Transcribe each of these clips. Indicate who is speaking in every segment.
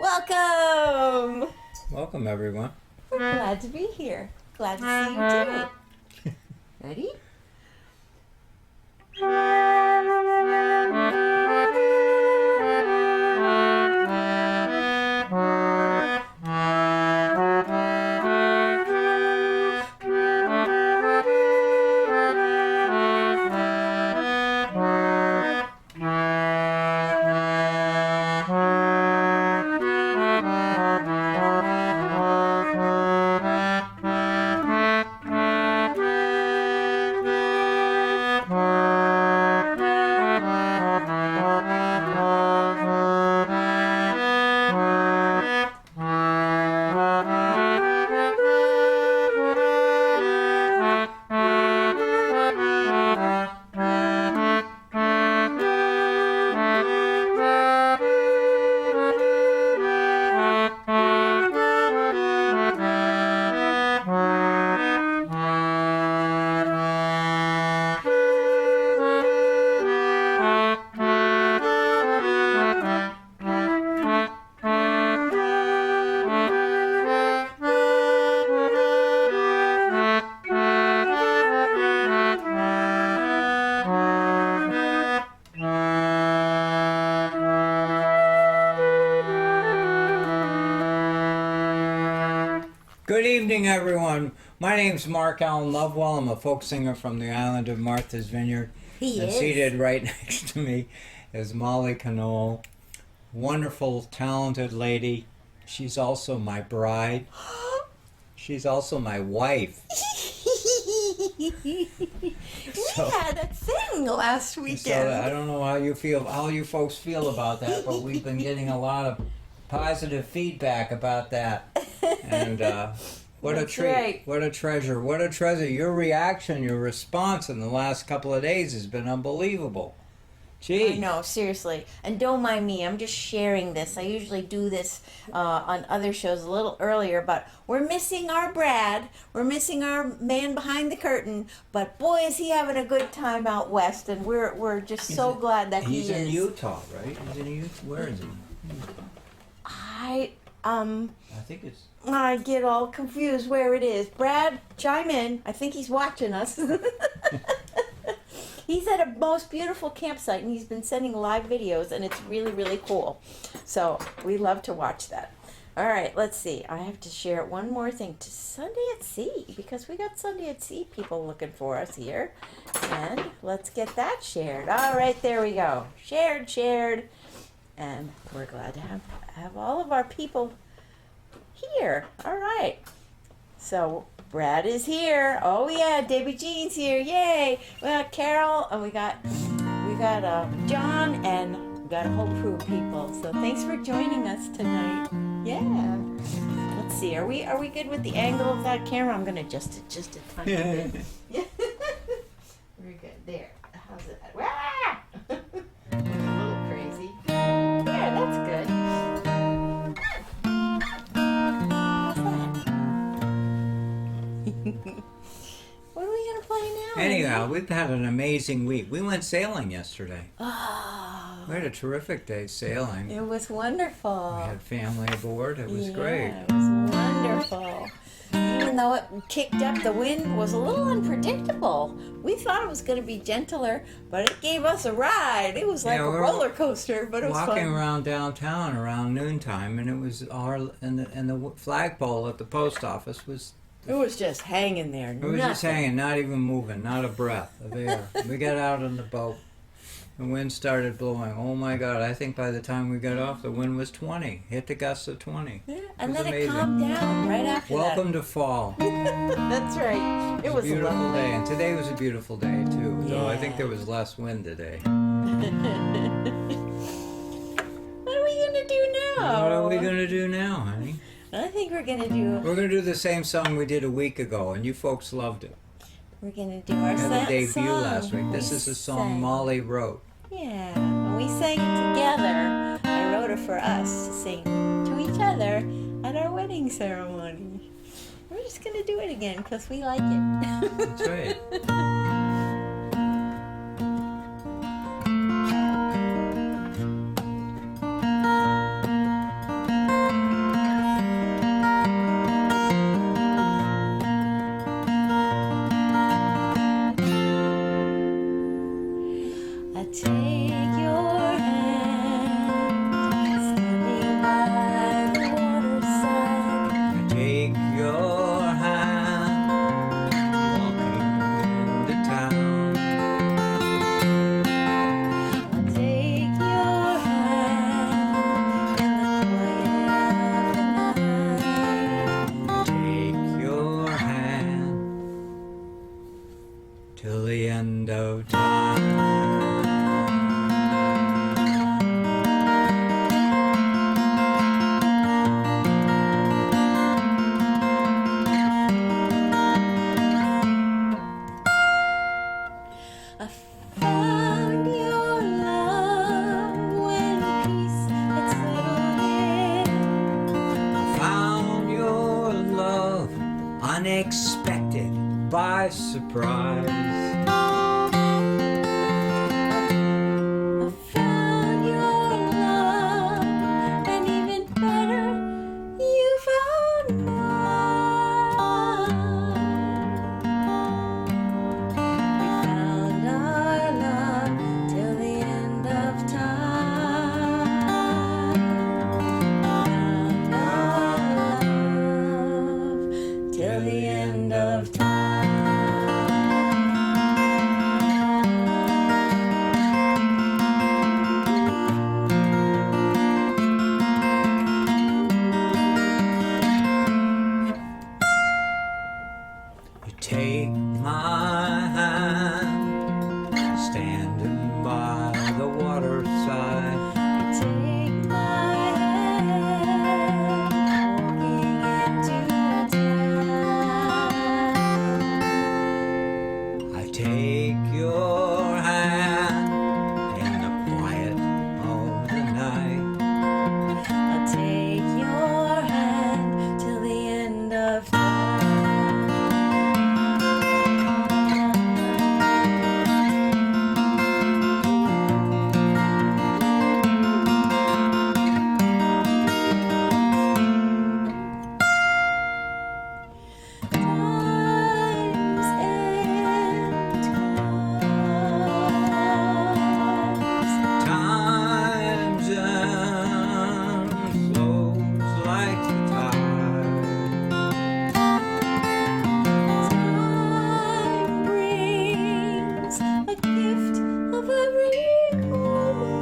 Speaker 1: Welcome!
Speaker 2: Welcome, everyone.
Speaker 1: We're glad to be here. Glad to see you too. Ready?
Speaker 2: Good evening, everyone. My name's Mark Allen Lovewell. I'm a folk singer from the island of Martha's Vineyard. And seated right next to me is Molly Conole, wonderful, talented lady. She's also my bride. She's also my wife.
Speaker 1: We had a thing last weekend.
Speaker 2: So I don't know how you folks feel about that, but we've been getting a lot of positive feedback about that. And what a treat,
Speaker 1: right.
Speaker 2: What a treasure, what a treasure. Your reaction, your response in the last couple of days has been unbelievable. Gee.
Speaker 1: I know, seriously. And don't mind me, I'm just sharing this. I usually do this on other shows a little earlier, but we're missing our Brad. We're missing our man behind the curtain, but boy, is he having a good time out west, and we're just so glad that he is.
Speaker 2: He's in Utah, right? He's in Utah. Where is he? I think it's...
Speaker 1: I get all confused where it is. Brad, chime in. I think he's watching us. He's at a most beautiful campsite, and he's been sending live videos, and it's really, really cool. So we love to watch that. All right, let's see. I have to share one more thing to Sunday at Sea, because we got Sunday at Sea people looking for us here. And let's get that shared. All right, there we go. Shared. And we're glad to have all of our people here. All right. So Brad is here. Oh yeah, Debbie Jean's here. Yay! We got Carol, and we got John, and we got a whole crew of people. So thanks for joining us tonight. Yeah. Let's see. Are we good with the angle of that camera? I'm gonna adjust it just a tiny bit. Yeah. Very good. There. How's it? Ah! A little crazy. Yeah, that's good. What are we going to play now?
Speaker 2: Anyhow, we've had an amazing week. We went sailing yesterday.
Speaker 1: Oh,
Speaker 2: We had a terrific day sailing.
Speaker 1: it was wonderful.
Speaker 2: We had family aboard. It was great.
Speaker 1: It was wonderful. Even though it kicked up, the wind was a little unpredictable. We thought it was going to be gentler, but it gave us a ride. It was like a roller coaster, but it was fun.
Speaker 2: Walking around downtown around noontime, and it was and the flagpole at the post office was...
Speaker 1: It was just hanging there.
Speaker 2: It was just hanging, not even moving, not a breath of air. We got out on the boat. The wind started blowing. Oh my God, I think by the time we got off, the wind was 20. Hit the gusts of 20.
Speaker 1: Yeah, and then it calmed down right after
Speaker 2: Welcome to fall.
Speaker 1: That's right. It was
Speaker 2: a beautiful
Speaker 1: lovely
Speaker 2: day, and today was a beautiful day too.
Speaker 1: Yeah.
Speaker 2: Though I think there was less wind today.
Speaker 1: What are we gonna do now?
Speaker 2: What are we gonna do now, honey?
Speaker 1: I think we're gonna
Speaker 2: do the same song we did a week ago, and you folks loved it.
Speaker 1: We're gonna do our
Speaker 2: We had a debut
Speaker 1: song.
Speaker 2: last week. This is a song
Speaker 1: sang.
Speaker 2: Molly wrote.
Speaker 1: Yeah, and we sang it together. I wrote it for us to sing to each other at our wedding ceremony. We're just gonna do it again because we like it.
Speaker 2: That's right. by surprise.
Speaker 1: I found your love, and even better, you found mine. We found our love till the end of time. We found our love till the end of time.
Speaker 2: You take my hand, standing by the waterside.
Speaker 1: Take my hand, walking into town.
Speaker 2: I take your hand in the quiet of the night.
Speaker 1: I'll take your hand till the end of time. Time's end comes.
Speaker 2: Time's end flows like the tide.
Speaker 1: Time brings a gift of every moment.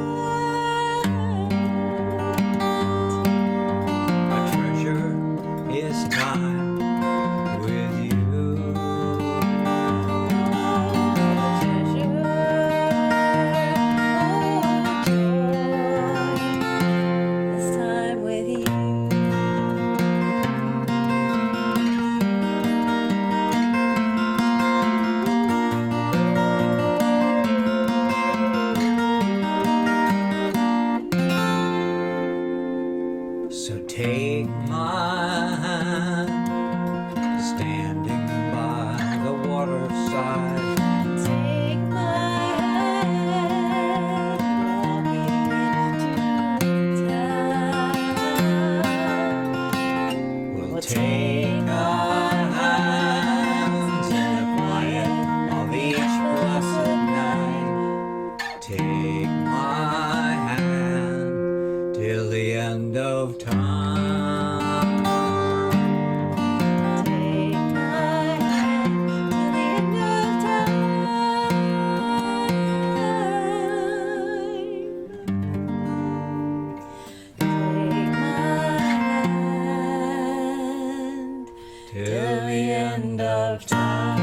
Speaker 2: A treasure is time with you.
Speaker 1: This time with you.
Speaker 2: So take my hand, standing by the waterside.
Speaker 1: Take my hand, walking into town.
Speaker 2: We'll take our hands in the quiet of each blessed night. Take my hand till the end of time.
Speaker 1: Take my hand till the end of time. Take my hand
Speaker 2: Till the end of time.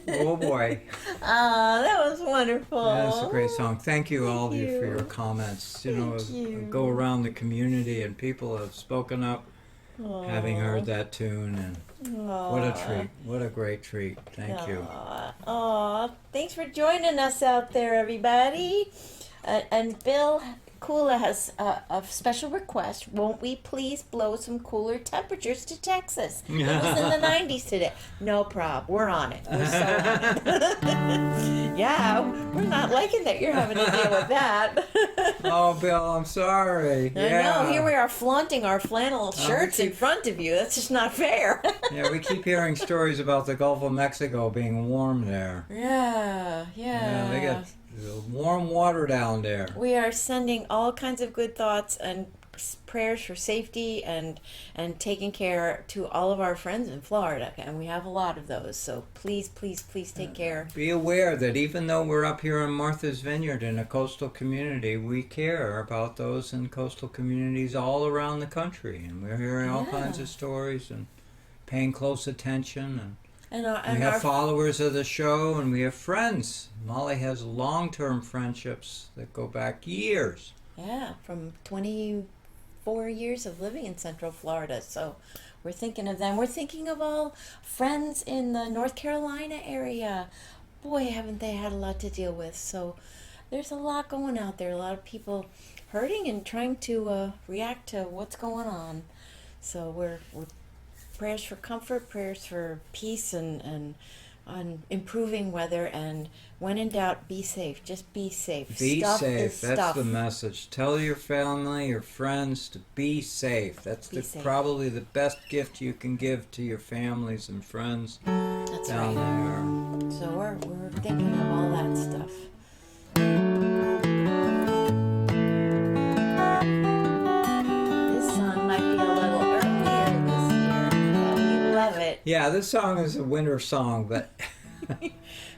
Speaker 2: Oh boy.
Speaker 1: That was wonderful.
Speaker 2: Yeah, that's a great song. Thank you, all of
Speaker 1: Thank
Speaker 2: you, for
Speaker 1: you.
Speaker 2: your comments.
Speaker 1: Thank you.
Speaker 2: Go around the community and people have spoken up having heard that tune, and what a treat. What a great treat. Thank you.
Speaker 1: Aw, thanks for joining us out there, everybody. And Bill Kula has a special request. Won't we please blow some cooler temperatures to Texas? It was in the 90s today. No problem. We're on it. We're so on it. Yeah, we're not liking that you're having to deal with that.
Speaker 2: Oh, Bill, I'm sorry.
Speaker 1: I know. Here we are flaunting our flannel shirts in
Speaker 2: keep-
Speaker 1: front of you. That's just not fair.
Speaker 2: Yeah, we keep hearing stories about the Gulf of Mexico being warm there.
Speaker 1: Yeah.
Speaker 2: Yeah, they get warm water down there.
Speaker 1: We are sending all kinds of good thoughts and prayers for safety and taking care to all of our friends in Florida, and we have a lot of those, so please take care.
Speaker 2: Be aware that even though we're up here in Martha's Vineyard in a coastal community, we care about those in coastal communities all around the country, and we're hearing all kinds of stories and paying close attention, and we have followers of the show, and we have friends. Molly has long-term friendships that go back years.
Speaker 1: Yeah, from 24 years of living in Central Florida. So we're thinking of them. We're thinking of all friends in the North Carolina area. Boy, haven't they had a lot to deal with. So there's a lot going out there. A lot of people hurting and trying to react to what's going on. So we're prayers for comfort, prayers for peace, and on improving weather. And when in doubt, be safe. Just be safe.
Speaker 2: Be
Speaker 1: Stuff
Speaker 2: safe.
Speaker 1: is
Speaker 2: That's
Speaker 1: stuff.
Speaker 2: the message. Tell your family, your friends to be safe. That's
Speaker 1: Safe.
Speaker 2: probably the best gift you can give to your families and friends
Speaker 1: That's
Speaker 2: down
Speaker 1: right.
Speaker 2: there.
Speaker 1: So we're thinking of all that stuff. This song might be a little earlier this year, but we love it.
Speaker 2: Yeah, this song is a winter song, but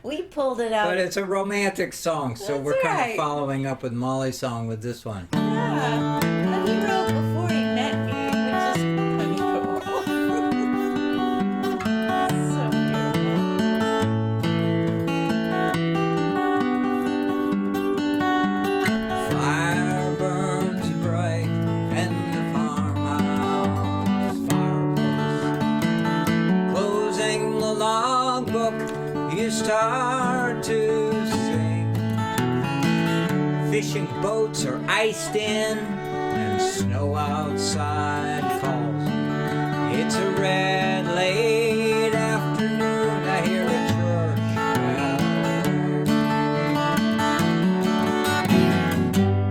Speaker 1: We pulled it out.
Speaker 2: but it's a romantic song, so
Speaker 1: That's
Speaker 2: we're kind
Speaker 1: right.
Speaker 2: of following up with Molly's song with this one.
Speaker 1: Yeah, that he wrote before he met me, which is pretty cool. So
Speaker 2: Fire burns bright in the farmhouse fireplace. Closing the logbook, you start to sing. Fishing boats are iced in, and snow outside calls. It's a red late afternoon. I hear a church bell.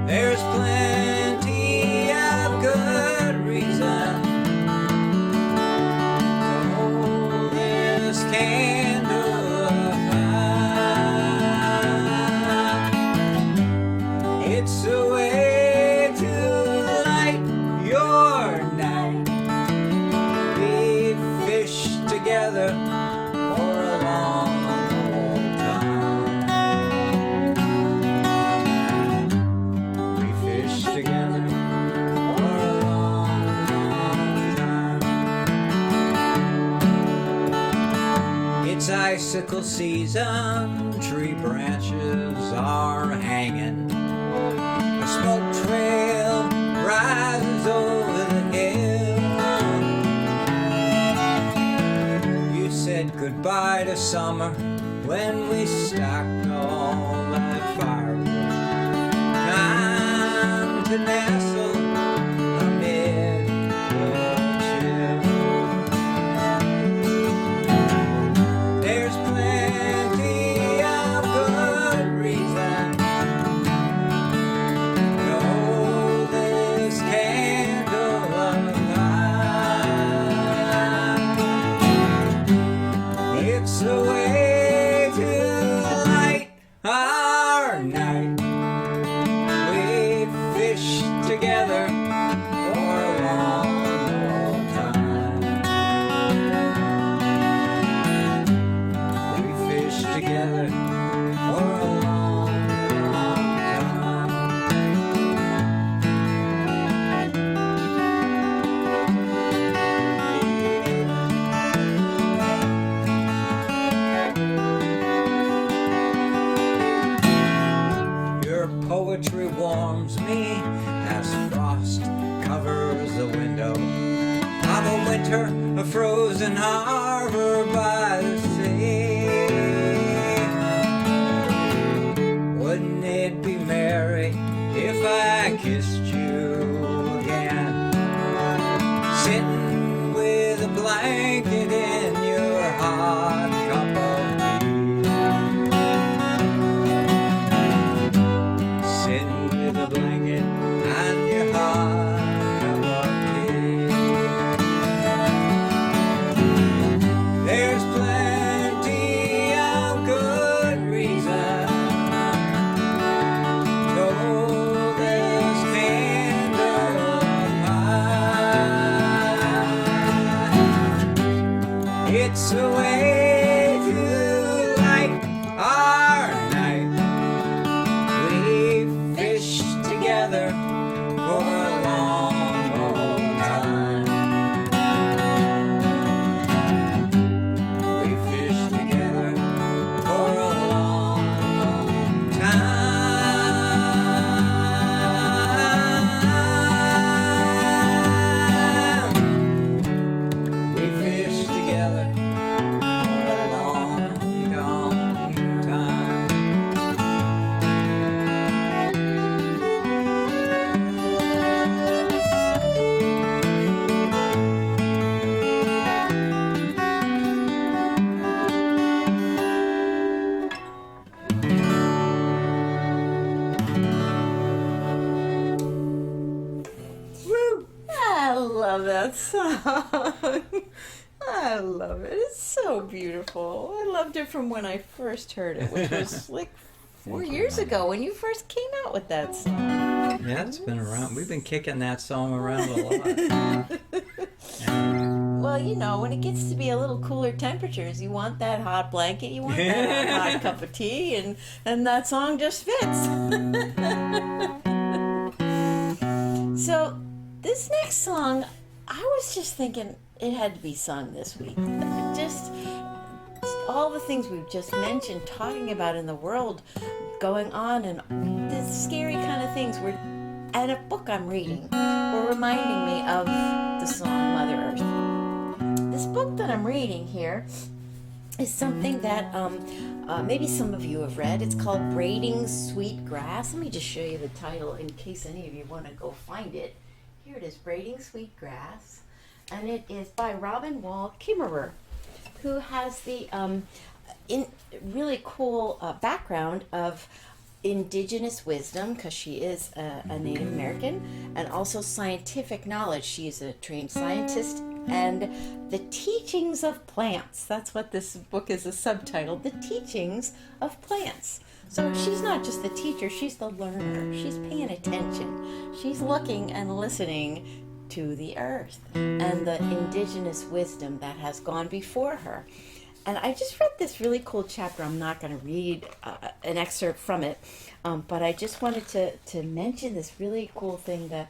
Speaker 2: There's plenty of good reason to hold this candle alive. It's a way to light your night. We fished together for a long old time. We fished together for a long, long time. It's icicle season, tree branches are hanging. A smoke trail rises over the hill. You said goodbye to summer when we stacked all that firewood. Time to nestle amid the chill. There's plenty of good reason to hold this candle alive. It's a way to light our night. We fished together for a long old time. We fished together for a long, long time. Your poetry warms me as frost covers the window of a winter, a frozen harbor by the sea. Wouldn't it be merry if I kissed you again? Sitting with a blanket in your hot cup of tea. Sitting with a blanket and your hot cup of tea.
Speaker 1: that song. I love it. It's so beautiful. I loved it from when I first heard it, which was like 4 years ago when you first came out with that song.
Speaker 2: Yeah, it's been around. We've been kicking that song around a lot.
Speaker 1: Well, you know, when it gets to be a little cooler temperatures, you want that hot blanket, you want that hot cup of tea, and that song just fits. So, this next song, I was just thinking it had to be sung this week. Just all the things we've just mentioned, talking about in the world going on, and the scary kind of things and a book I'm reading were reminding me of the song Mother Earth. This book that I'm reading here is something that maybe some of you have read. It's called Braiding Sweet Grass. Let me just show you the title in case any of you want to go find it. Here it is, Braiding Sweet Grass. And it is by Robin Wall Kimmerer, who has the really cool background of indigenous wisdom, because she is a Native American, and also scientific knowledge. She is a trained scientist, and the teachings of plants. That's what this book is, a subtitle, The Teachings of Plants. So she's not just the teacher, she's the learner. She's paying attention. She's looking and listening to the earth and the indigenous wisdom that has gone before her. And I just read this really cool chapter. I'm not going to read an excerpt from it, but I just wanted to mention this really cool thing that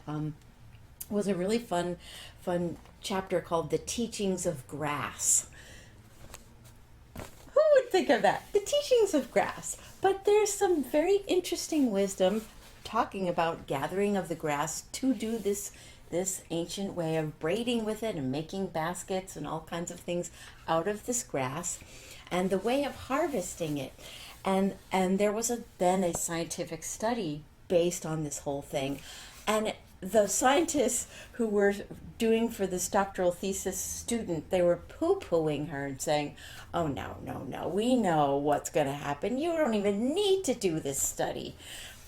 Speaker 1: was a really fun chapter called The Teachings of Grass. Who would think of that? The Teachings of Grass. But there's some very interesting wisdom talking about gathering of the grass to do this ancient way of braiding with it and making baskets and all kinds of things out of this grass, and the way of harvesting it. And there was then a scientific study based on this whole thing. And the scientists who were doing for this doctoral thesis student, they were poo-pooing her and saying, oh, no, we know what's going to happen. You don't even need to do this study.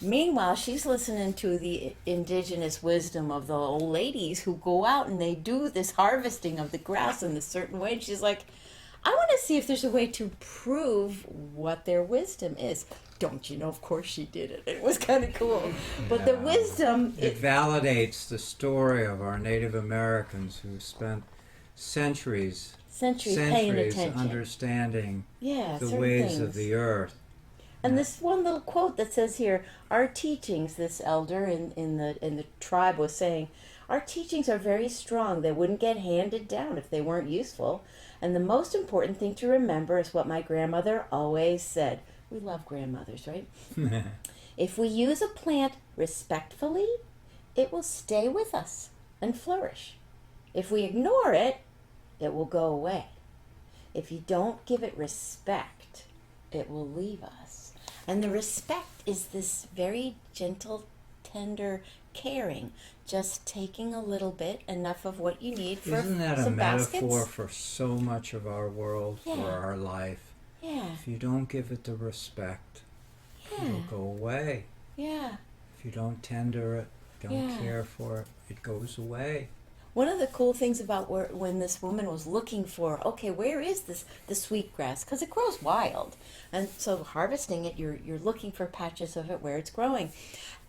Speaker 1: Meanwhile, she's listening to the indigenous wisdom of the old ladies who go out and they do this harvesting of the grass in a certain way. And she's like, I want to see if there's a way to prove what their wisdom is. Don't you know? Of course she did it. It was kind of cool. But the wisdom...
Speaker 2: It validates the story of our Native Americans who spent centuries
Speaker 1: paying attention,
Speaker 2: understanding the
Speaker 1: things.
Speaker 2: ways of the earth.
Speaker 1: And this one little quote that says here, our teachings, this elder in the tribe was saying, our teachings are very strong. They wouldn't get handed down if they weren't useful. And the most important thing to remember is what my grandmother always said. We love grandmothers, right? If we use a plant respectfully, it will stay with us and flourish. If we ignore it, it will go away. If you don't give it respect, it will leave us. And the respect is this very gentle, tender caring, just taking a little bit, enough of what you need for
Speaker 2: Isn't that
Speaker 1: some
Speaker 2: a metaphor
Speaker 1: baskets?
Speaker 2: for so much of our world, for our life?
Speaker 1: Yeah.
Speaker 2: If you don't give it the respect,
Speaker 1: Yeah.
Speaker 2: it'll go away.
Speaker 1: Yeah.
Speaker 2: If you don't tender it, don't care for it, it goes away.
Speaker 1: One of the cool things about when this woman was looking for, okay, where is the sweetgrass? Because it grows wild. And so harvesting it, you're looking for patches of it where it's growing.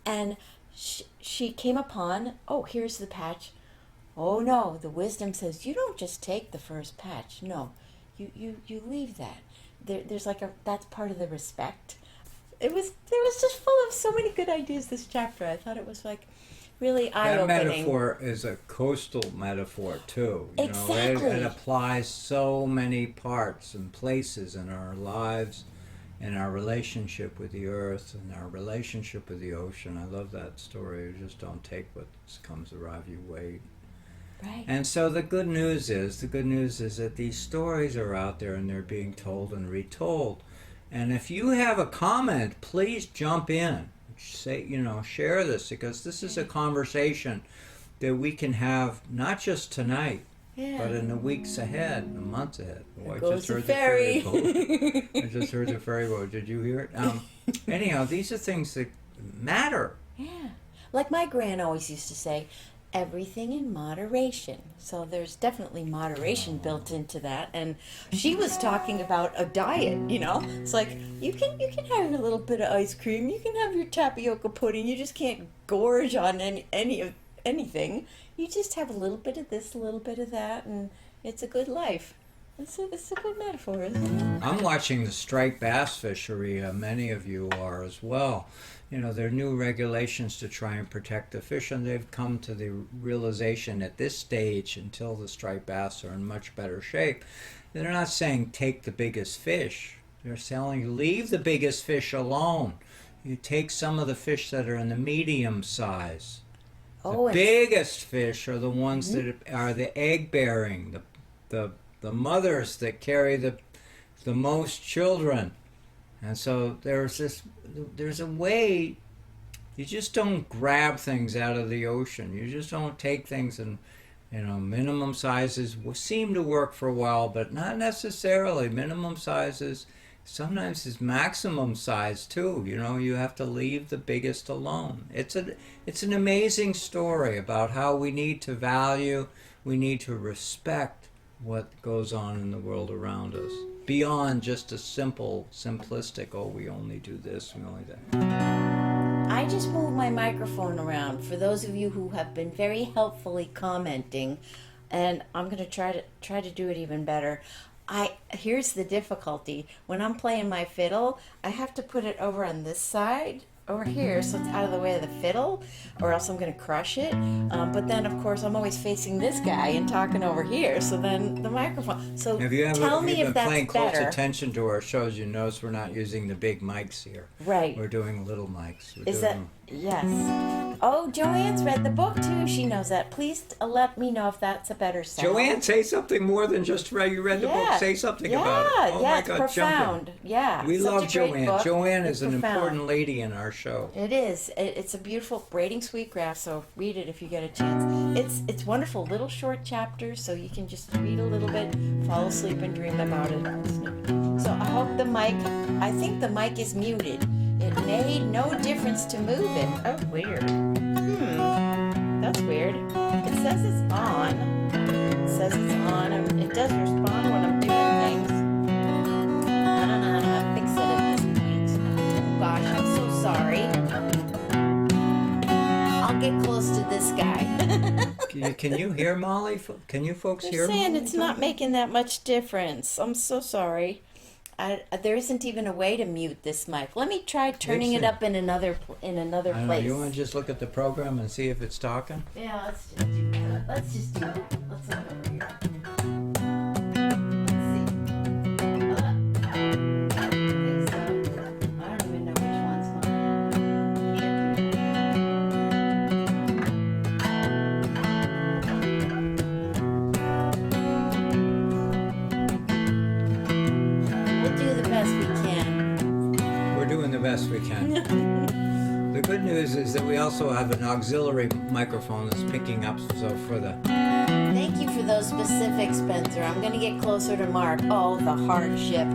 Speaker 1: And she came upon, oh, here's the patch. Oh, no, the wisdom says, you don't just take the first patch. No, you leave that. There's like that's part of the respect. There was just full of so many good ideas, this chapter. I thought it was like really eye-opening.
Speaker 2: That metaphor is a coastal metaphor too. You
Speaker 1: Exactly.
Speaker 2: know, it applies so many parts and places in our lives, in our relationship with the earth, and our relationship with the ocean. I love that story. You just don't take what comes arrive, you wait.
Speaker 1: Right.
Speaker 2: And so the good news is that these stories are out there and they're being told and retold. And if you have a comment, please jump in. Say, share this, because this is a conversation that we can have not just tonight, but in the weeks ahead, the months ahead. Oh, I just heard the ferry boat. I just heard the ferry boat. Did you hear it? Anyhow, these are things that matter.
Speaker 1: Yeah. Like my gran always used to say, everything in moderation. So there's definitely moderation built into that. And she was talking about a diet, you know. It's like you can have a little bit of ice cream, you can have your tapioca pudding, you just can't gorge on anything. You just have a little bit of this, a little bit of that, and it's a good life. It's a good metaphor, isn't it?
Speaker 2: I'm watching the striped bass fishery. Many of you are as well. You know, there are new regulations to try and protect the fish, and they've come to the realization at this stage, until the striped bass are in much better shape, they're not saying take the biggest fish. They're saying leave the biggest fish alone. You take some of the fish that are in the medium size. The biggest fish are the ones that are the egg-bearing, the mothers that carry the most children. And so there's a way. You just don't grab things out of the ocean. You just don't take things in, minimum sizes seem to work for a while, but not necessarily. Minimum sizes sometimes is maximum size too. You have to leave the biggest alone. It's an amazing story about how we need to value, we need to respect what goes on in the world around us, beyond just a simplistic, we only do this, we only that.
Speaker 1: I just moved my microphone around for those of you who have been very helpfully commenting, and I'm going to try to do it even better. Here's the difficulty. When I'm playing my fiddle, I have to put it over on this side, over here, so it's out of the way of the fiddle, or else I'm going to crush it. But then, of course, I'm always facing this guy and talking over here, so then the microphone. So tell me if that's better. If you've been paying close
Speaker 2: attention to our shows, you notice we're not using the big mics here.
Speaker 1: Right.
Speaker 2: We're doing little mics.
Speaker 1: Yes. Oh, Joanne's read the book too. She knows that. Please let me know if that's a better sound.
Speaker 2: Joanne, say something more than just you read the book. Say something about it. Oh my
Speaker 1: it's
Speaker 2: God,
Speaker 1: profound.
Speaker 2: jumping.
Speaker 1: Yeah.
Speaker 2: We love Joanne. Joanne is an
Speaker 1: profound.
Speaker 2: important lady in our show.
Speaker 1: It is. It's a beautiful braiding sweetgrass, so read it if you get a chance. It's wonderful. Little short chapters, so you can just read a little bit, fall asleep and dream about it. So I hope I think the mic is muted. It made no difference to move it. Oh, weird. That's weird. It says it's on. It does respond when I'm doing things. I don't know how to fix it at this point. Oh gosh, I'm so sorry. I'll get close to this guy.
Speaker 2: Can you hear Molly? Can you folks hear
Speaker 1: They're saying
Speaker 2: Molly?
Speaker 1: It's not making that much difference. I'm so sorry. There isn't even a way to mute this mic. Let me try turning it up in another place.
Speaker 2: Know, you want to just look at the program and see if it's talking?
Speaker 1: Yeah, let's just do that. Let's look over here. Let's see. I think so. I don't even know which one's
Speaker 2: Best we can. The good news is that we also have an auxiliary microphone that's picking up, so for the...
Speaker 1: Thank you for those specifics, Spencer. I'm going to get closer to Mark. Oh, the hardship.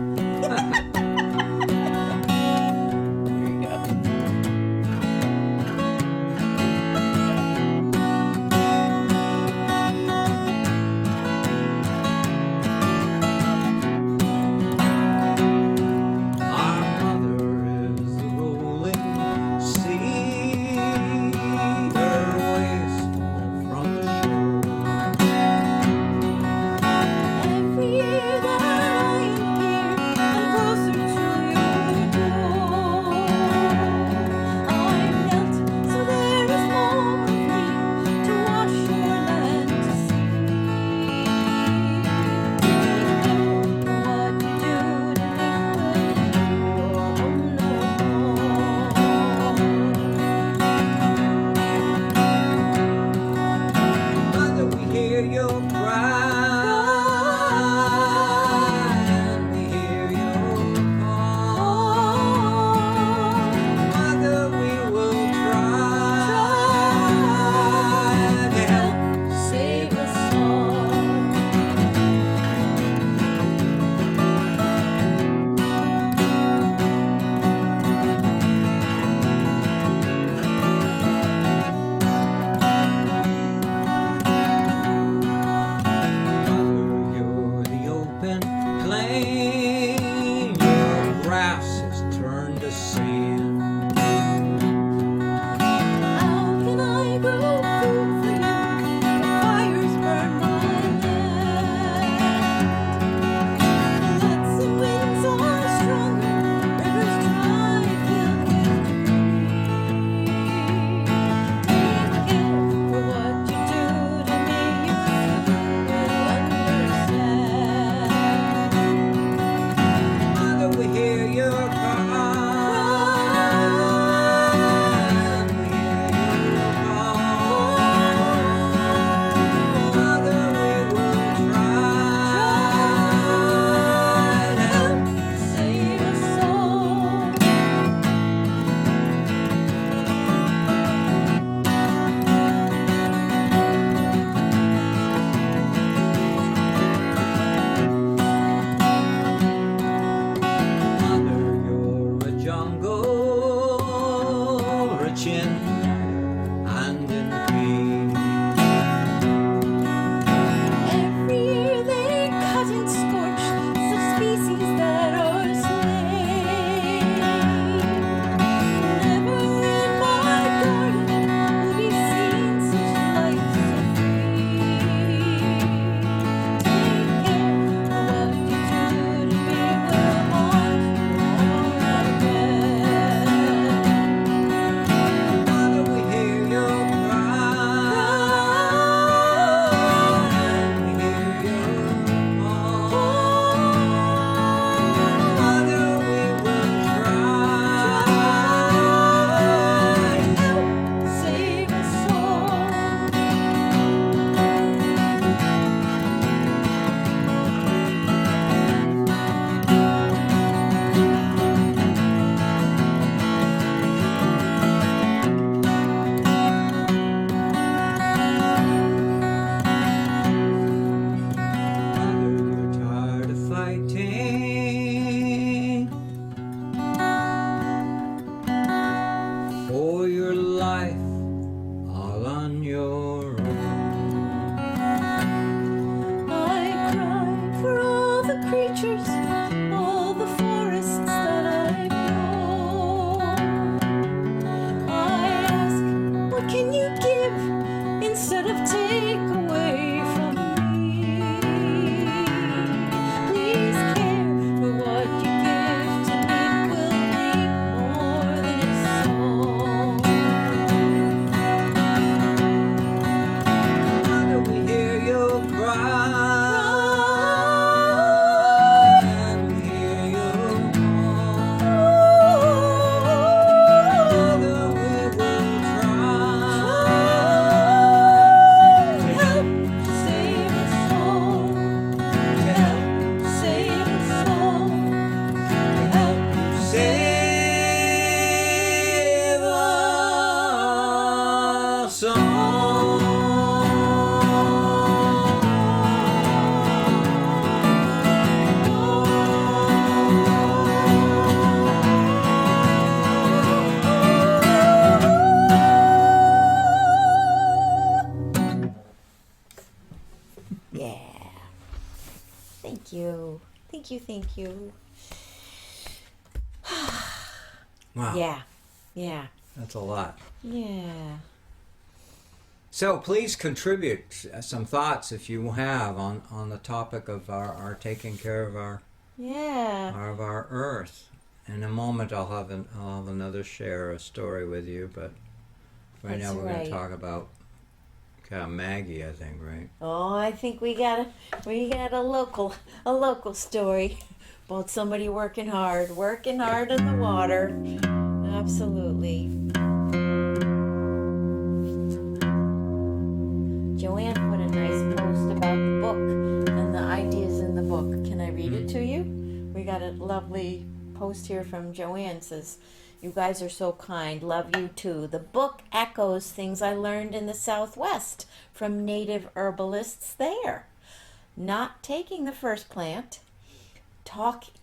Speaker 1: Closer
Speaker 2: hear your cry.
Speaker 1: Thank you.
Speaker 2: Wow.
Speaker 1: Yeah.
Speaker 2: That's a lot.
Speaker 1: Yeah.
Speaker 2: So please contribute some thoughts if you have on the topic of our taking care of our earth. In a moment, I'll have another share a story with you, but now we're going to talk about Maggie, I think, right?
Speaker 1: Oh, I think we got a local story about somebody working hard in the water. Absolutely. Joanne put a nice post about the book and the ideas in the book. Can I read it to you? We got a lovely post here from Joanne. Says, "You guys are so kind. Love you too. The book echoes things I learned in the Southwest from native herbalists there. Not taking the first plant,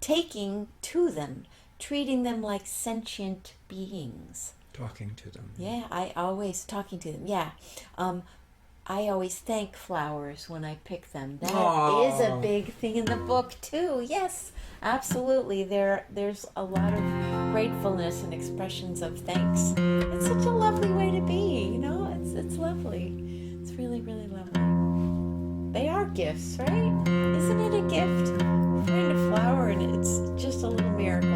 Speaker 1: taking to them, treating them like sentient beings."
Speaker 2: Talking to them.
Speaker 1: Yeah, talking to them. Yeah. I always thank flowers when I pick them. That is a big thing in the book too. Yes, absolutely. There's a lot of gratefulness and expressions of thanks. It's such a lovely way to be, you know? It's lovely. It's really, really lovely. They are gifts, right? Isn't it a gift? Find a flower and it's just a little miracle.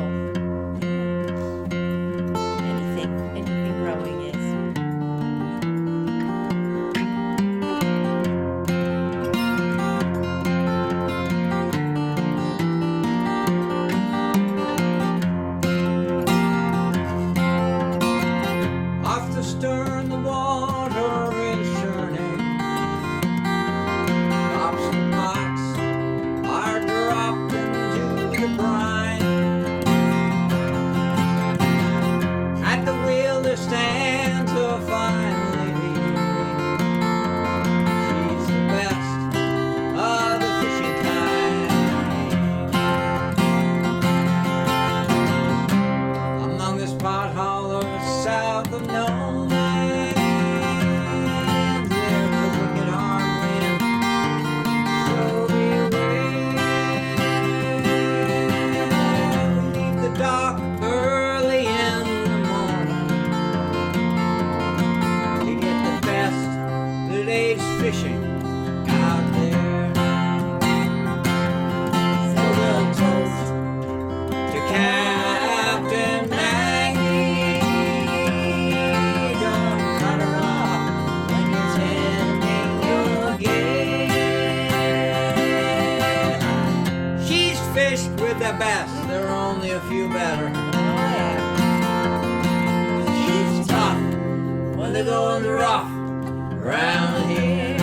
Speaker 1: Anything growing is.
Speaker 2: dock early in the morning to get the best the day's fishing out there. So we'll toast to Captain Maggie. Don't cut her off when you're tending your game. She's fished with the best, there are only a few better. She's tough when the going's rough around here.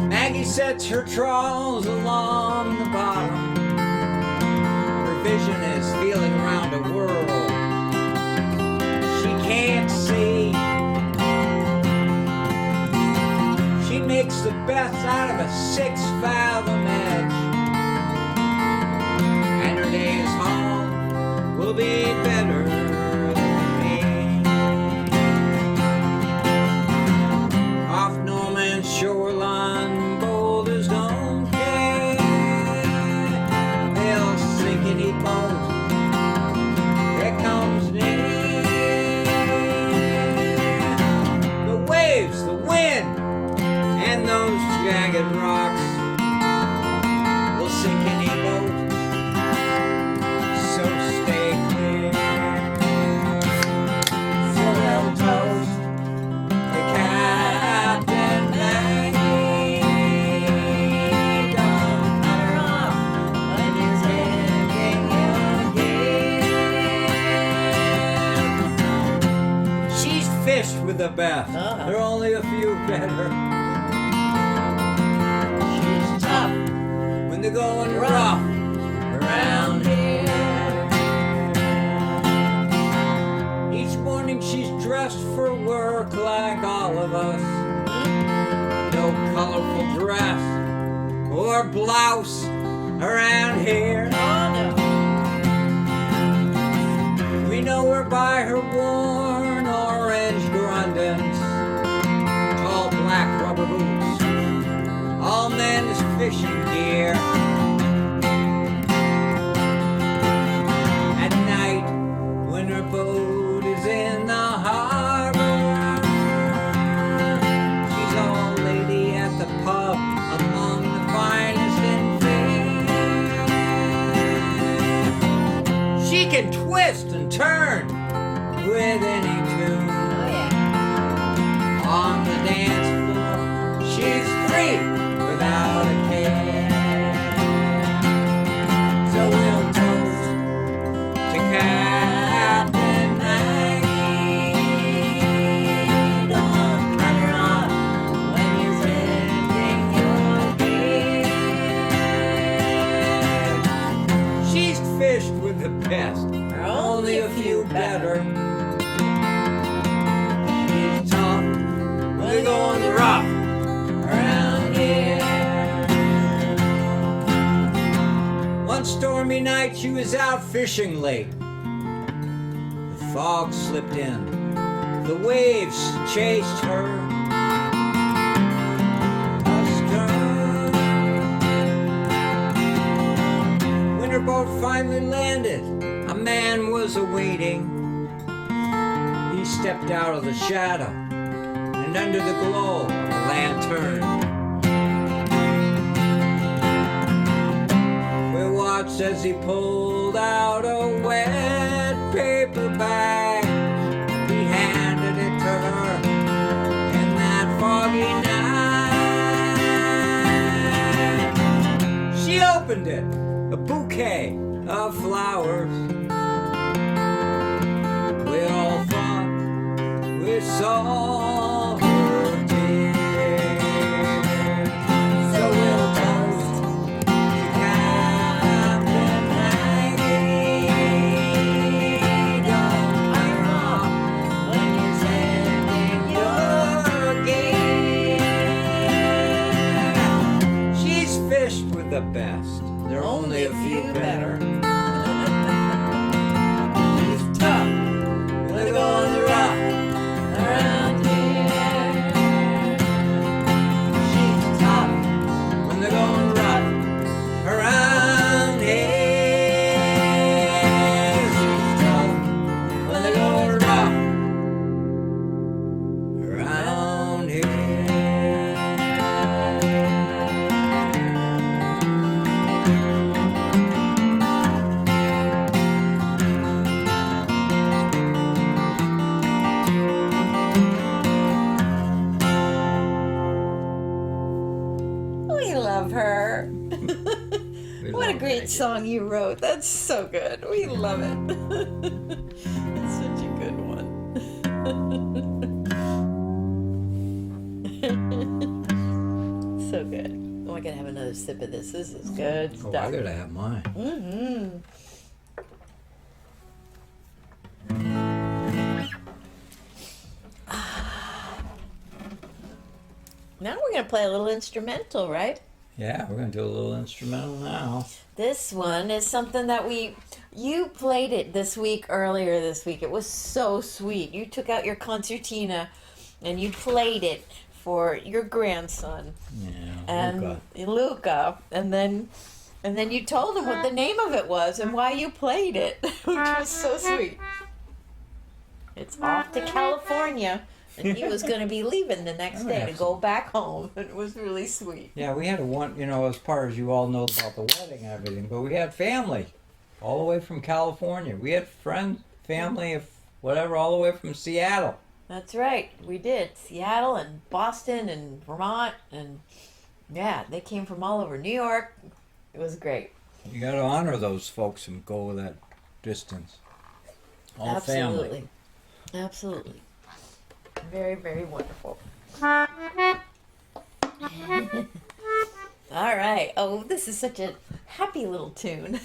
Speaker 2: Maggie sets her trawls along the bottom. Her vision is feeling around a world she can't see. She makes the best out of a 6-fathom edge, and her days home will be better than me. Off no man's shoreline, boulders don't care. They'll sink any boat that comes near. The waves, the wind, and those jagged rocks will sink any boat, so stay clear. So we'll toast to Captain Maggie. Don't cut her off when you're tending your game. She's fished with the best. There are only a few better. She's tough when they're going rough around here. Each morning she's dressed for work like all of us. No colorful dress or blouse around here. We know her by her worn orange grundens, tall black rubber boots, all men's fishing gear. At night, when her boat is in the harbor, she's all lady at the pub among the finest in fair. She can twist and turn with any tune. On the dance floor, she's free without a care. So we'll toast to Captain Maggie. Don't cut her off when you're tending your game. She's fished with the best, there are only a few better. She's tough when they're going rough around here. One stormy night she was out fishing late. The fog slipped in, the waves chased her astern. When her boat finally landed, a man was awaiting. He stepped out of the shadow and under the glow of a lantern. We watched as he pulled out a wet paper bag. He handed it to her in that foggy night. She opened it, a bouquet of flowers. We all thought we saw her tears. So we'll toast to Captain Maggie. Don't cut her off when you're tending your game. She's fished with the best, there are only a few better. She's tough when they're going rough around here. She's tough when they're going rough around here.
Speaker 1: song you wrote. That's so good. We love it. It's such a good one. So good. Oh, I gotta have another sip of this. This is good stuff.
Speaker 2: Oh, I gotta have mine.
Speaker 1: Mm-hmm. Now we're going to play a little instrumental, right?
Speaker 2: Yeah, we're gonna do a little instrumental now.
Speaker 1: This one is something that you played it earlier this week. It was so sweet. You took out your concertina and you played it for your grandson.
Speaker 2: Yeah,
Speaker 1: and Luca. And then you told him what the name of it was and why you played it, which was so sweet. It's off to California. And he was going to be leaving the next day to go back home. It was really sweet.
Speaker 2: Yeah, we had as far as you all know about the wedding and everything, but we had family all the way from California. We had friends, family, whatever, all the way from Seattle.
Speaker 1: That's right. We did. Seattle and Boston and Vermont. And yeah, they came from all over New York. It was great.
Speaker 2: You got to honor those folks and go that distance. All family.
Speaker 1: Absolutely. Very, very wonderful. All right. Oh, this is such a happy little tune.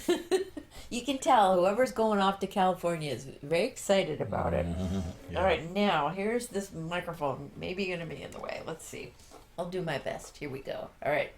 Speaker 1: You can tell whoever's going off to California is very excited about it.
Speaker 2: Yeah.
Speaker 1: All right, now here's this microphone. Maybe going to be in the way. Let's see. I'll do my best. Here we go. All right.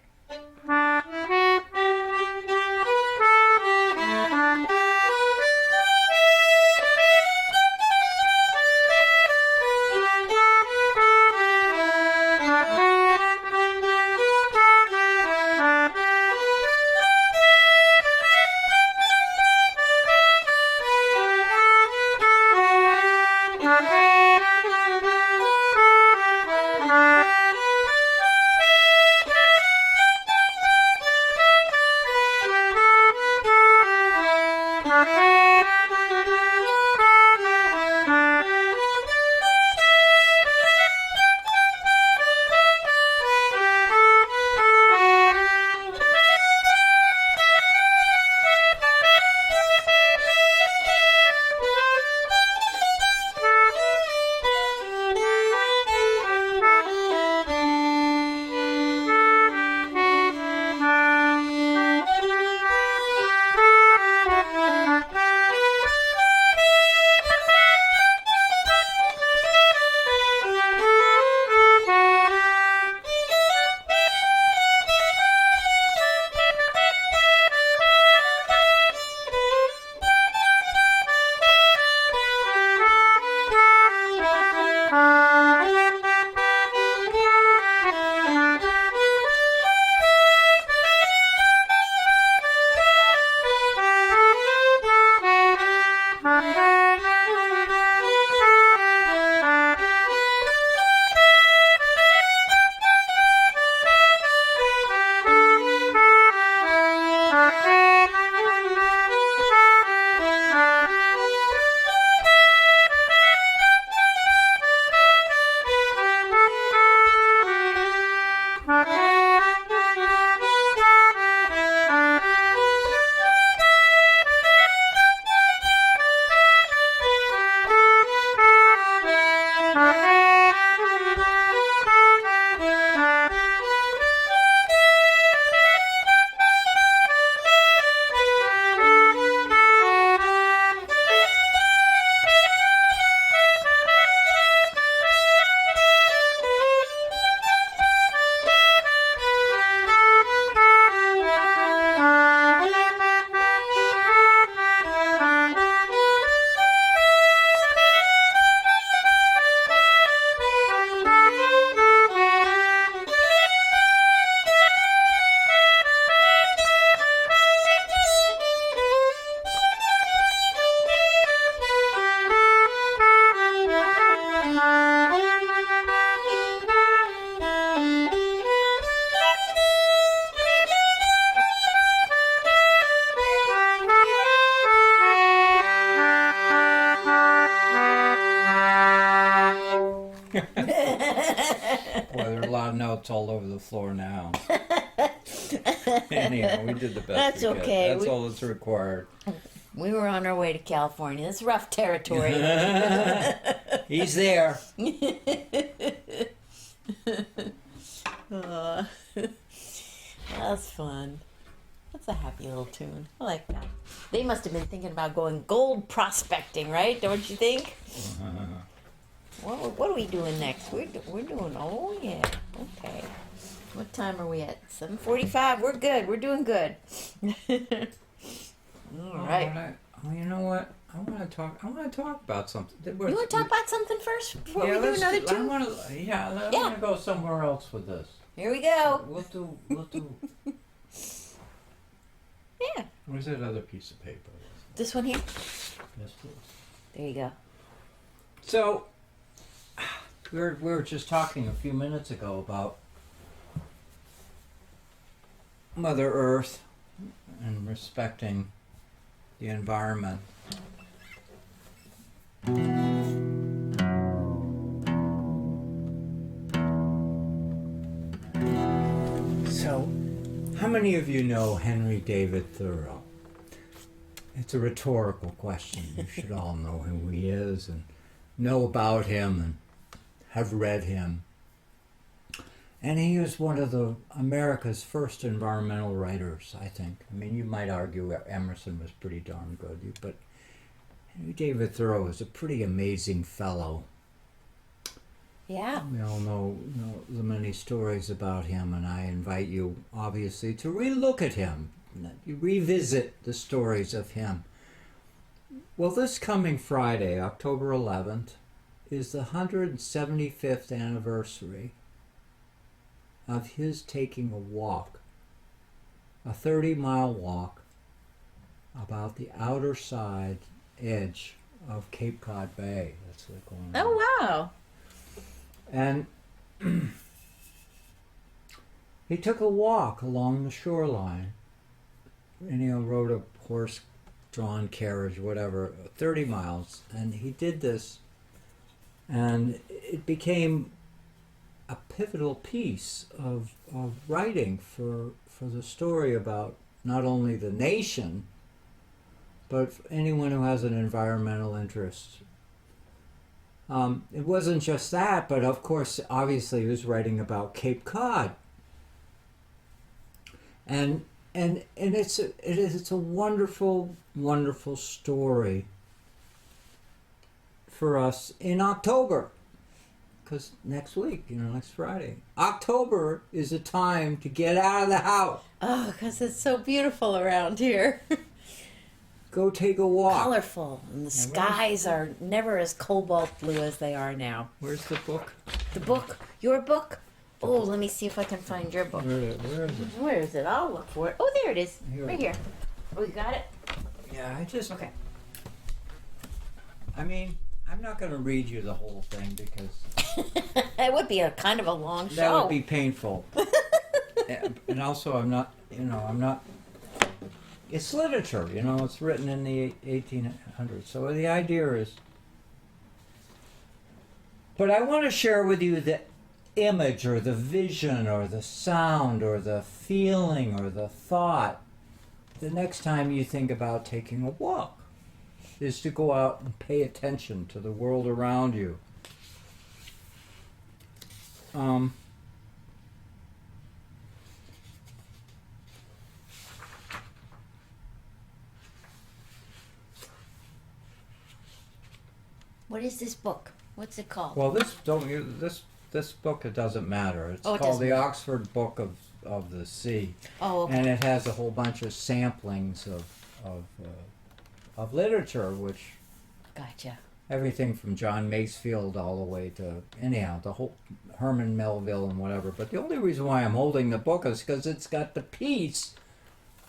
Speaker 2: Well, there are a lot of notes all over the floor now. Anyhow, we did the best
Speaker 1: That's
Speaker 2: we could.
Speaker 1: okay.
Speaker 2: That's all that's required.
Speaker 1: We were on our way to California. It's rough territory.
Speaker 2: He's there.
Speaker 1: That's fun. That's a happy little tune. I like that. They must have been thinking about going gold prospecting, right? Don't you think? What are we doing next? We're doing, oh yeah, okay. What time are we at? 7:45. We're good. We're doing good. All right.
Speaker 2: You know what? I want to talk about something.
Speaker 1: You want to talk about something first before we do
Speaker 2: let's
Speaker 1: another
Speaker 2: do-
Speaker 1: tune?
Speaker 2: I want to go somewhere else with this.
Speaker 1: Here we go.
Speaker 2: We'll do.
Speaker 1: Yeah.
Speaker 2: Where's that other piece of paper?
Speaker 1: This one here?
Speaker 2: Yes, please.
Speaker 1: There you go.
Speaker 2: So, we were just talking a few minutes ago about Mother Earth and respecting the environment. So, how many of you know Henry David Thoreau? It's a rhetorical question. You should all know who he is and know about him and have read him. And he was one of America's first environmental writers, I think. I mean, you might argue Emerson was pretty darn good, but Henry David Thoreau is a pretty amazing fellow.
Speaker 1: Yeah.
Speaker 2: We all know the many stories about him, and I invite you, obviously, to relook at him. You revisit the stories of him. Well, this coming Friday, October 11th, is the 175th anniversary of his taking a walk, a 30-mile walk about the outer side edge of Cape Cod Bay. That's what going on.
Speaker 1: Oh, wow.
Speaker 2: And he took a walk along the shoreline, and rode a horse-drawn carriage, whatever, 30 miles. And he did this, and it became a pivotal piece of writing for the story about not only the nation, but for anyone who has an environmental interest. It wasn't just that, but of course, obviously, he was writing about Cape Cod, and it's a wonderful, wonderful story for us in October, because next week, next Friday, October is a time to get out of the house.
Speaker 1: Oh, because it's so beautiful around here.
Speaker 2: Go take a walk.
Speaker 1: Colorful, and the skies are never as cobalt blue as they are now.
Speaker 2: Where's the book?
Speaker 1: The book, your book. Oh, let me see if I can find your book.
Speaker 2: Where is it?
Speaker 1: Where is it? I'll look for it. Oh, there it is.
Speaker 2: Here.
Speaker 1: Right here. Oh, you got it?
Speaker 2: Yeah,
Speaker 1: Okay.
Speaker 2: I mean, I'm not going to read you the whole thing because
Speaker 1: It would be a kind of a long show.
Speaker 2: that would be painful. And also, I'm not. It's literature, it's written in the 1800s. So the idea is, but I want to share with you the image or the vision or the sound or the feeling or the thought the next time you think about taking a walk is to go out and pay attention to the world around you.
Speaker 1: What is this book? What's it called?
Speaker 2: Well, this book, it doesn't matter. It's
Speaker 1: Oh, it
Speaker 2: called
Speaker 1: doesn't
Speaker 2: the
Speaker 1: matter.
Speaker 2: Oxford Book of the Sea,
Speaker 1: Oh, okay.
Speaker 2: and it has a whole bunch of samplings of literature, which
Speaker 1: Gotcha.
Speaker 2: everything from John Masefield all the way to the whole Herman Melville and whatever. But the only reason why I'm holding the book is because it's got the piece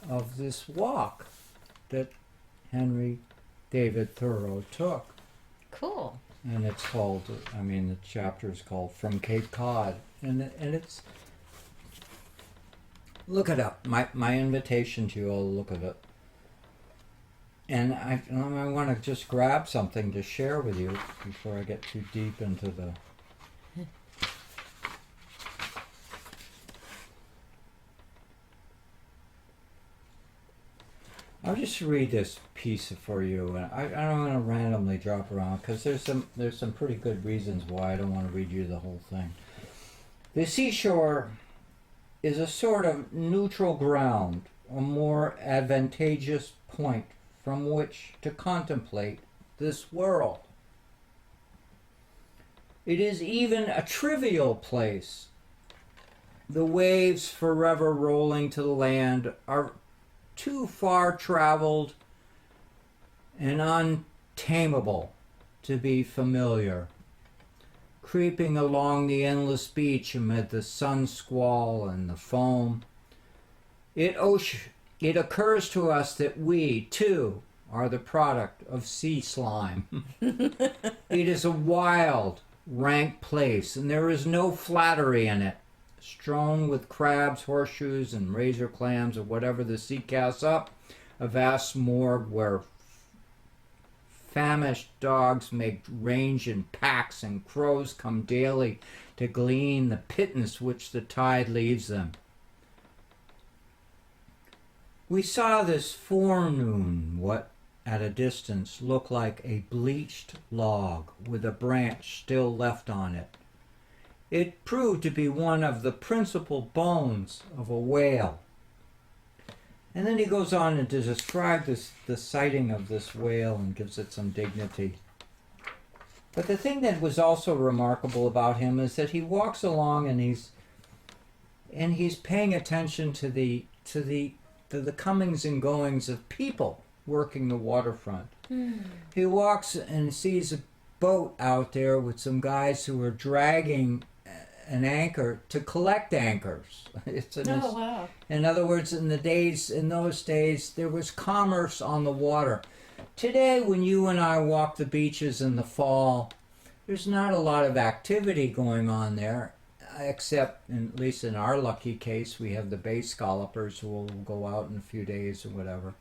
Speaker 2: of this walk that Henry David Thoreau took.
Speaker 1: Cool.
Speaker 2: And it's called, the chapter is called From Cape Cod. And it's, look it up. My invitation to you all, look at it. And I want to just grab something to share with you before I get too deep into the... just read this piece for you, and I don't want to randomly drop around because there's some pretty good reasons why I don't want to read you the whole thing. The seashore is a sort of neutral ground, a more advantageous point from which to contemplate this world. It is even a trivial place. The waves forever rolling to the land are too far traveled and untamable to be familiar. Creeping along the endless beach amid the sun squall and the foam, it occurs to us that we, too, are the product of sea slime. It is a wild, rank place, and there is no flattery in it. Strewn with crabs, horseshoes, and razor clams, or whatever the sea casts up, a vast morgue where famished dogs make range in packs, and crows come daily to glean the pittance which the tide leaves them. We saw this forenoon what at a distance looked like a bleached log with a branch still left on it. It proved to be one of the principal bones of a whale. And then he goes on to describe the sighting of this whale and gives it some dignity. But the thing that was also remarkable about him is that he walks along and he's paying attention to the comings and goings of people working the waterfront. He walks and sees a boat out there with some guys who are dragging an anchor to collect anchors.
Speaker 1: Wow.
Speaker 2: In other words, in those days, there was commerce on the water. Today, when you and I walk the beaches in the fall, there's not a lot of activity going on there, except, at least in our lucky case, we have the bay scallopers who will go out in a few days or whatever.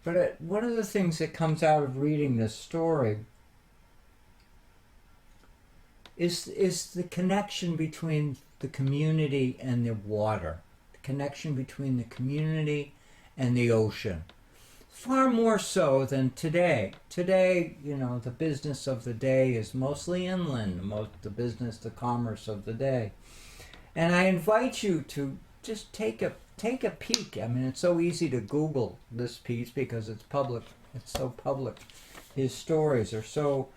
Speaker 2: But one of the things that comes out of reading this story is the connection between the community and the water, the connection between the community and the ocean. Far more so than today. Today, the business of the day is mostly inland, the commerce of the day. And I invite you to just take a peek. I mean, it's so easy to Google this piece because it's public. It's so public. His stories are so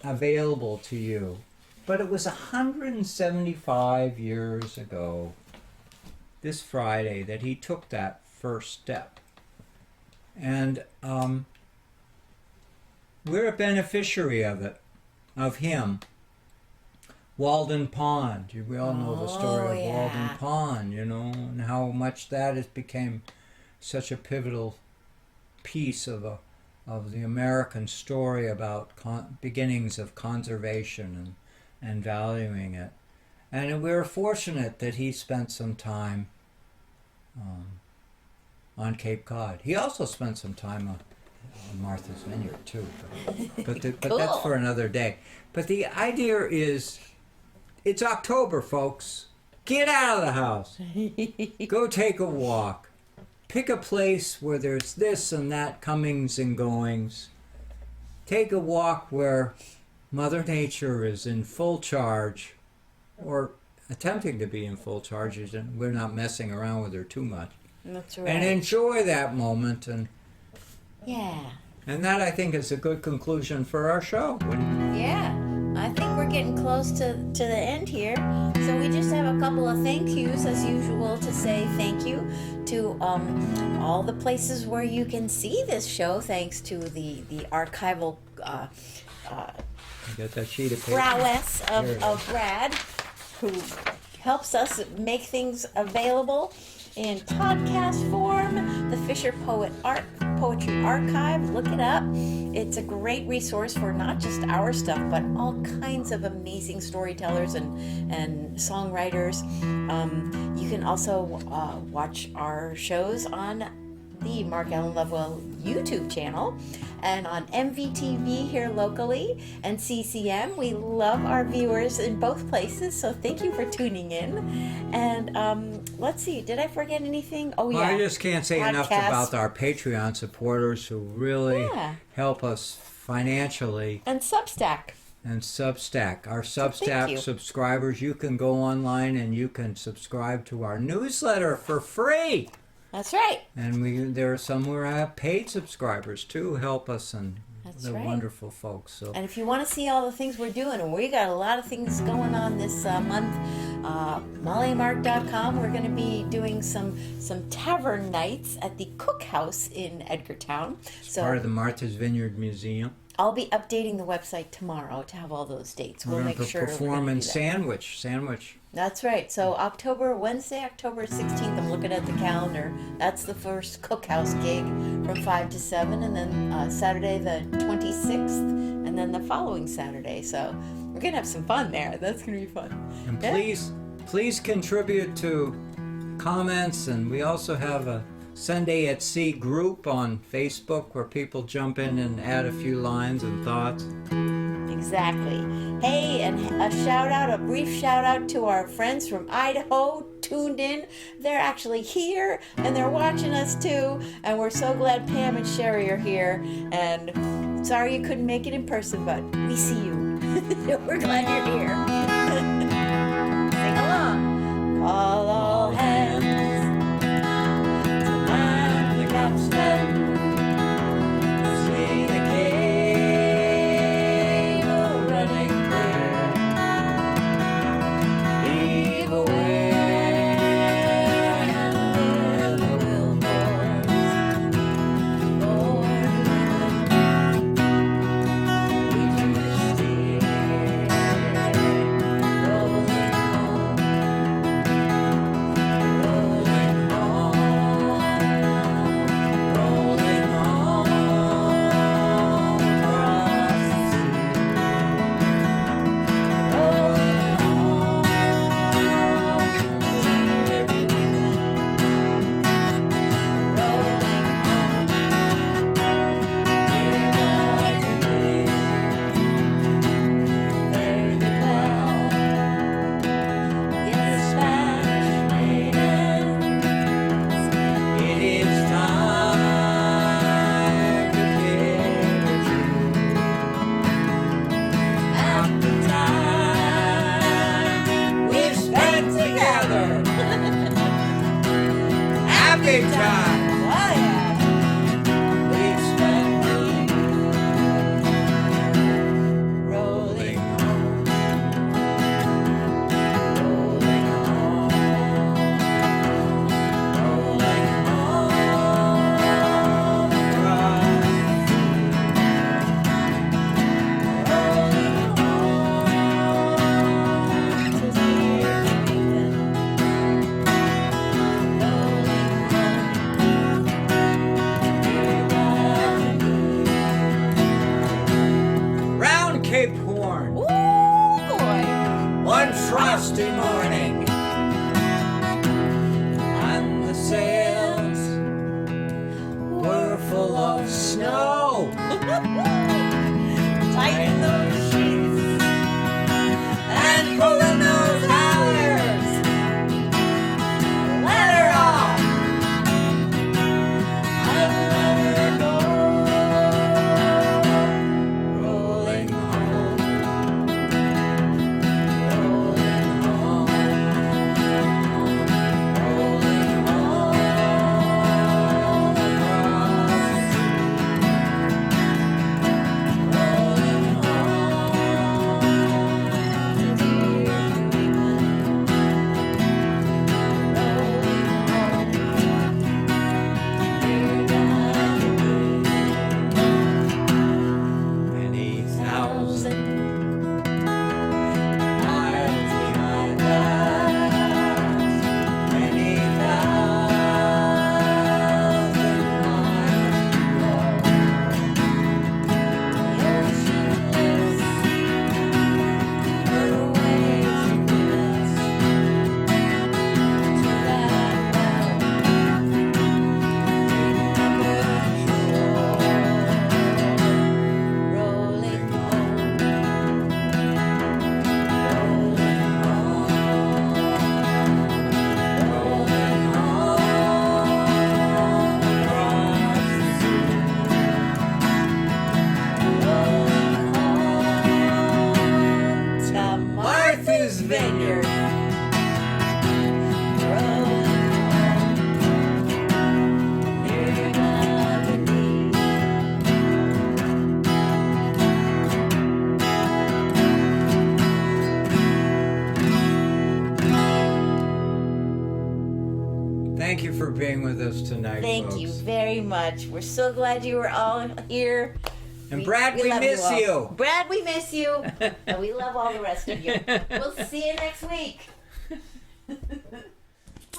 Speaker 2: available to you. But it was 175 years ago, this Friday, that he took that first step. And we're a beneficiary of it, of him. Walden Pond. We all know the story of Walden Pond, and how much that has became such a pivotal piece of the American story about beginnings of conservation and valuing it. And we were fortunate that he spent some time on Cape Cod. He also spent some time on Martha's Vineyard too, but
Speaker 1: Cool.
Speaker 2: That's for another day. But the idea is, it's October, folks. Get out of the house. Go take a walk. Pick a place where there's this and that comings and goings. Take a walk where Mother Nature is in full charge, or attempting to be in full charge, and we're not messing around with her too much.
Speaker 1: That's right.
Speaker 2: And enjoy that moment. And that, I think, is a good conclusion for our show.
Speaker 1: Yeah, I think we're getting close to the end here. So we just have a couple of thank yous, as usual, to say thank you to all the places where you can see this show, thanks to the archival
Speaker 2: Get that sheet of paper.
Speaker 1: prowess of Brad, who helps us make things available in podcast form. The Fisher Poetry Archive, look it up. It's a great resource for not just our stuff, but all kinds of amazing storytellers and songwriters. You can also watch our shows on the Mark Allen Lovewell YouTube channel, and on MVTV here locally and CCM. We love our viewers in both places, so thank you for tuning in. And let's see, did I forget anything? Oh, yeah.
Speaker 2: Well, I just can't say enough
Speaker 1: Podcast.
Speaker 2: about our Patreon supporters who really help us financially.
Speaker 1: And Substack.
Speaker 2: And Substack. Our
Speaker 1: thank
Speaker 2: Substack
Speaker 1: you.
Speaker 2: subscribers, you can go online and you can subscribe to our newsletter for free.
Speaker 1: That's right.
Speaker 2: And there are some who have paid subscribers too, who help us, and
Speaker 1: That's
Speaker 2: they're
Speaker 1: right.
Speaker 2: wonderful folks. So
Speaker 1: And if you want to see all the things we're doing, and we got a lot of things going on this month, mollymark.com, we're going to be doing some tavern nights at the Cookhouse in Edgartown. So
Speaker 2: part of the Martha's Vineyard Museum.
Speaker 1: I'll be updating the website tomorrow to have all those dates. We'll
Speaker 2: We're
Speaker 1: make
Speaker 2: going to
Speaker 1: sure
Speaker 2: perform
Speaker 1: we're
Speaker 2: in
Speaker 1: gonna do that.
Speaker 2: Sandwich.
Speaker 1: That's right. So Wednesday, October 16th, I'm looking at the calendar. That's the first Cookhouse gig from 5 to 7, and then Saturday the 26th, and then the following Saturday. So we're going to have some fun there. That's going to be fun.
Speaker 2: And
Speaker 1: Yeah.
Speaker 2: please contribute to comments, and we also have a Sunday at Sea group on Facebook where people jump in and add a few lines and thoughts.
Speaker 1: Exactly. Hey, and a brief shout out to our friends from Idaho tuned in. They're actually here and they're watching us too. And we're so glad Pam and Sherry are here. And sorry you couldn't make it in person, but we see you. We're glad you're here. Sing along. Call all hands to man the capstan. See the cable running clear. Heave away and the billboards. Lord willing, we do steer. Rolling home, rolling home, rolling home across the sea. Rolling home to everything. Rolling home, here I believe. Fare thee well, yes, Spanish maidens. It is time to carry you. After time we've spent together. Happy time. Oh yeah. We've spent with you. Rolling home. Rolling home. Rolling home across the sea. Rolling home to dear England. Rolling home, dear Galilee.
Speaker 2: Round Cape Horn,
Speaker 1: Ooh, boy.
Speaker 2: one frosty morning, and the sails were full of snow.
Speaker 1: Tighten those sheets.
Speaker 2: And pulling those halyards,
Speaker 1: Let her off.
Speaker 2: and let her go. Rolling home, rolling home, rolling home across the sea. Rolling home. us tonight,
Speaker 1: Thank
Speaker 2: folks.
Speaker 1: you very much. We're so glad you were all here.
Speaker 2: And Brad, we
Speaker 1: love
Speaker 2: miss
Speaker 1: all.
Speaker 2: you.
Speaker 1: Brad, we miss you. And we love all the rest of you. We'll see you next week.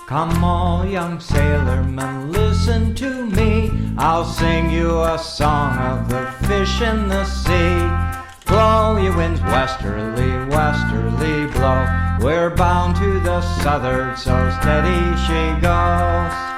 Speaker 3: Come all young sailormen, listen to me. I'll sing you a song of the fish in the sea. Blow, ye winds, westerly, westerly blow. We're bound to the southward, so steady she goes.